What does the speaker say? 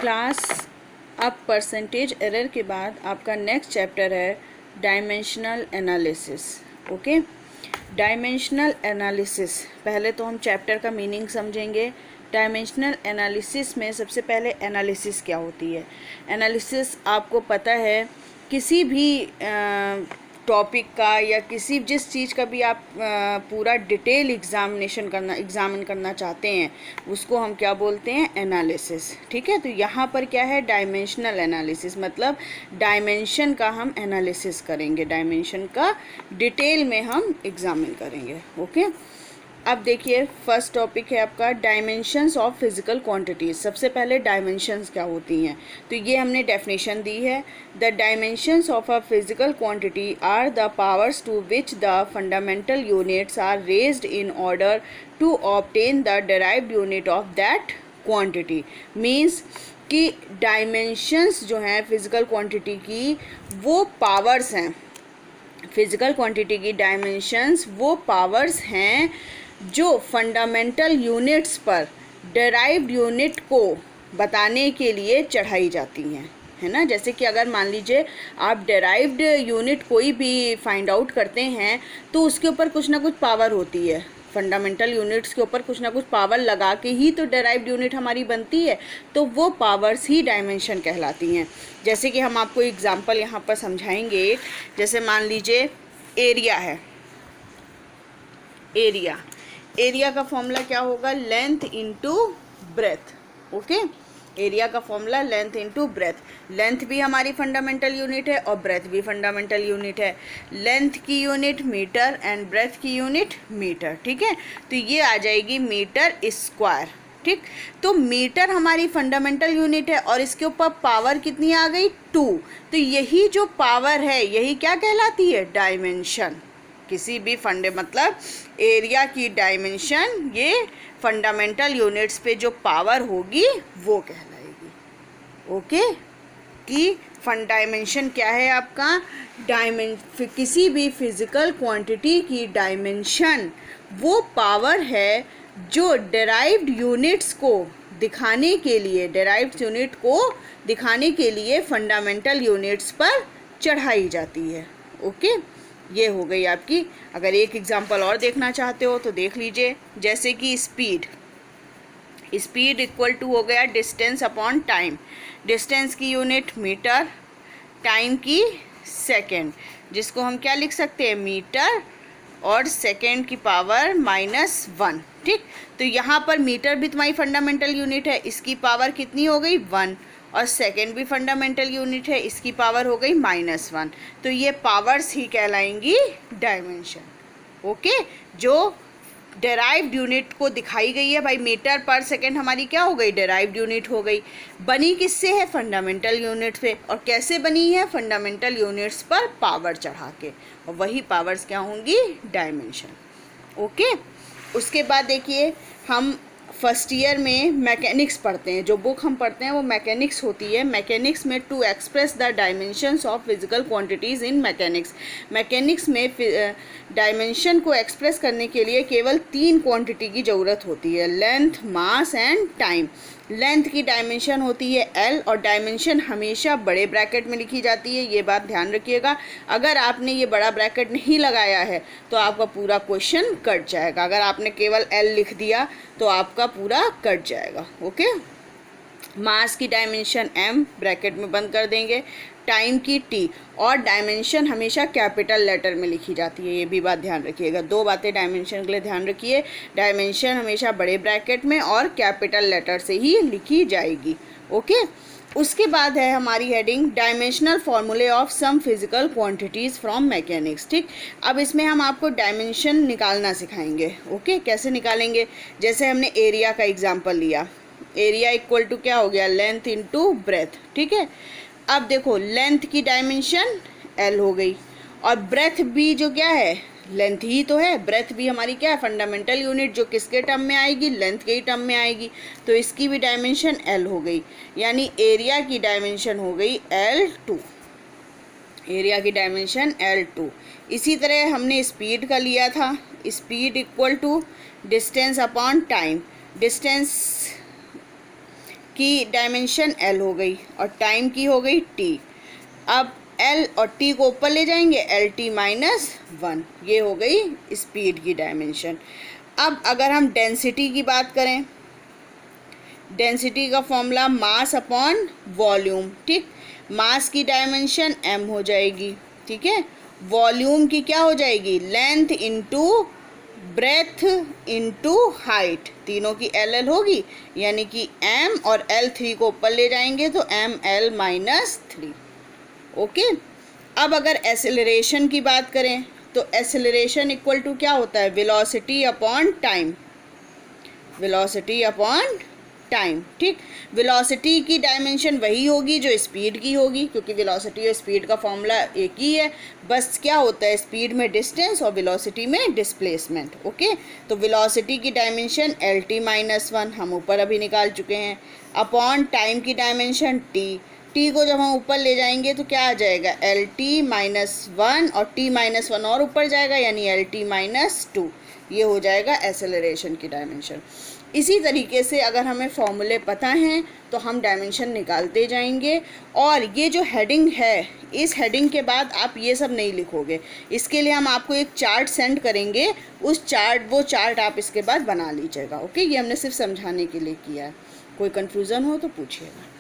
Class अब percentage error के बाद आपका नेक्स्ट चैप्टर है dimensional analysis. Okay, dimensional analysis. पहले तो हम चैप्टर का मीनिंग समझेंगे। डायमेंशनल एनालिसिस में सबसे पहले एनालिसिस क्या होती है। एनालिसिस आपको पता है किसी भी टॉपिक का या किसी जिस चीज़ का भी आप पूरा डिटेल एग्जामिन करना चाहते हैं उसको हम क्या बोलते हैं, एनालिसिस। ठीक है, तो यहाँ पर क्या है, डायमेंशनल एनालिसिस, मतलब डायमेंशन का हम एनालिसिस करेंगे, डायमेंशन का डिटेल में हम एग्जामिन करेंगे। ओके, अब देखिए फर्स्ट टॉपिक है आपका डायमेंशंस ऑफ फिजिकल क्वांटिटीज। सबसे पहले डायमेंशंस क्या होती हैं, तो ये हमने डेफिनेशन दी है। The dimensions of a physical quantity are the powers to which the fundamental units are raised in order to obtain the derived unit of that quantity. Means कि डायमेंशंस जो हैं फिजिकल क्वांटिटी की वो powers हैं। Physical quantity की dimensions वो powers हैं जो फंडामेंटल यूनिट्स पर डिराइव्ड यूनिट को बताने के लिए चढ़ाई जाती हैं, है ना। जैसे कि अगर मान लीजिए आप डिराइव्ड यूनिट कोई भी फाइंड आउट करते हैं तो उसके ऊपर कुछ ना कुछ पावर होती है। फंडामेंटल यूनिट्स के ऊपर कुछ ना कुछ पावर लगा के ही तो डिराइव्ड यूनिट हमारी बनती है, तो वो पावर्स ही डायमेंशन कहलाती हैं। जैसे कि हम आपको एग्जांपल यहाँ पर समझाएंगे। जैसे मान लीजिए एरिया है। एरिया का फॉर्मूला क्या होगा, length into breadth. Okay, area का formula length into breadth. Length भी हमारी फंडामेंटल यूनिट है और ब्रेथ भी फंडामेंटल यूनिट है। लेंथ की यूनिट मीटर एंड ब्रेथ की यूनिट मीटर। ठीक है, तो ये आ जाएगी मीटर स्क्वायर। ठीक, तो मीटर हमारी फंडामेंटल यूनिट है और इसके ऊपर पावर कितनी आ गई, 2। तो यही जो पावर है यही क्या कहलाती है, डायमेंशन। किसी भी मतलब एरिया की डायमेंशन ये फंडामेंटल यूनिट्स पे जो पावर होगी वो कहलाएगी। ओके, कि डायमेंशन क्या है आपका, किसी भी फिजिकल क्वांटिटी की डायमेंशन वो पावर है जो डिराइव्ड यूनिट्स को दिखाने के लिए, डिराइव्ड यूनिट को दिखाने के लिए फंडामेंटल यूनिट्स पर चढ़ाई जाती है। ओके, ये हो गई आपकी। अगर एक एग्जांपल और देखना चाहते हो तो देख लीजिए। जैसे कि स्पीड इक्वल टू हो गया डिस्टेंस अपॉन टाइम। डिस्टेंस की यूनिट मीटर, टाइम की सेकंड, जिसको हम क्या लिख सकते हैं, मीटर और सेकंड की पावर -1। ठीक, तो यहाँ पर मीटर भी तुम्हारी फंडामेंटल यूनिट है, इसकी पावर कितनी हो गई, 1, और सेकेंड भी फंडामेंटल यूनिट है, इसकी पावर हो गई -1। तो ये पावर्स ही कहलाएंगी डायमेंशन। ओके, जो डिराइव्ड यूनिट को दिखाई गई है भाई, मीटर पर सेकेंड हमारी क्या हो गई, डिराइव्ड यूनिट हो गई। बनी किससे है, फंडामेंटल यूनिट पे। और कैसे बनी है, फंडामेंटल यूनिट्स पर पावर चढ़ा के, और वही पावर्स क्या होंगी, डायमेंशन। ओके, उसके बाद देखिए हम फर्स्ट ईयर में मैकेनिक्स पढ़ते हैं। जो बुक हम पढ़ते हैं वो मैकेनिक्स होती है। मैकेनिक्स में to express the dimensions of physical quantities in mechanics में डायमेंशन को एक्सप्रेस करने के लिए केवल 3 क्वांटिटी की ज़रूरत होती है, length, mass and time. Length की डायमेंशन होती है L, और डायमेंशन हमेशा बड़े ब्रैकेट में लिखी जाती है, ये बात ध्यान रखिएगा। अगर आपने ये बड़ा ब्रैकेट नहीं लगाया है तो आपका पूरा क्वेश्चन कट जाएगा। अगर आपने केवल L लिख दिया तो आपका पूरा कट जाएगा। ओके, मास की डायमेंशन M ब्रैकेट में बंद कर देंगे, टाइम की T, और डायमेंशन हमेशा कैपिटल लेटर में लिखी जाती है, ये भी बात ध्यान रखिएगा। 2 बातें डायमेंशन के लिए ध्यान रखिए, डायमेंशन हमेशा बड़े ब्रैकेट में और कैपिटल लेटर से ही लिखी जाएगी। ओके, उसके बाद है हमारी heading dimensional formulae of some physical quantities from mechanics. ठीक, अब इसमें हम आपको डायमेंशन निकालना सिखाएंगे। ओके, कैसे निकालेंगे, जैसे हमने एरिया का एग्जाम्पल लिया। एरिया इक्वल टू क्या हो गया, लेंथ इनटू ब्रेथ। ठीक है, अब देखो लेंथ की डायमेंशन L हो गई, और ब्रेथ भी जो क्या है, लेंथ ही तो है। ब्रेथ भी हमारी क्या है, फंडामेंटल यूनिट, जो किसके टर्म में आएगी, लेंथ के ही टर्म में आएगी, तो इसकी भी डायमेंशन L हो गई। यानी एरिया की डायमेंशन हो गई L2। एरिया की डायमेंशन L2। इसी तरह हमने स्पीड का लिया था। Speed equal to distance upon time. Distance की डायमेंशन एल हो गई और टाइम की हो गई टी। अब एल और टी को ऊपर ले जाएंगे, एल टी माइनस 1, ये हो गई स्पीड की डायमेंशन। अब अगर हम डेंसिटी की बात करें, डेंसिटी का फॉर्मूला मास अपॉन वॉल्यूम, ठीक। मास की डायमेंशन m हो जाएगी, ठीक है। वॉल्यूम की क्या हो जाएगी, length into breadth into height, तीनों की एल एल होगी, यानी कि m और l 3 को ऊपर ले जाएंगे तो m l माइनस 3। ओके। अब अगर एसेलरेशन की बात करें तो एसेलरेशन इक्वल टू क्या होता है, velocity upon time, velocity upon time, ठीक। वेलोसिटी की डायमेंशन वही होगी जो स्पीड की होगी, क्योंकि वेलोसिटी और स्पीड का फॉर्मूला एक ही है, बस क्या होता है स्पीड में डिस्टेंस और वेलोसिटी में डिस्प्लेसमेंट। ओके, तो वेलोसिटी की डायमेंशन एल टी माइनस 1 हम ऊपर अभी निकाल चुके हैं, अपॉन टाइम की डायमेंशन टी। टी को जब हम ऊपर ले जाएंगे तो क्या आ जाएगा, एल टी माइनस 1 और टी माइनस 1 और ऊपर जाएगा, यानी एल टी माइनस 2, ये हो जाएगा एसेलरेशन की डायमेंशन। इसी तरीके से अगर हमें फॉर्मूले पता हैं तो हम डायमेंशन निकालते जाएंगे। और ये जो हेडिंग है, इस हेडिंग के बाद आप ये सब नहीं लिखोगे, इसके लिए हम आपको एक चार्ट सेंड करेंगे, वो चार्ट आप इसके बाद बना लीजिएगा। ओके, ये हमने सिर्फ समझाने के लिए किया है, कोई कन्फ्यूज़न हो तो पूछिएगा।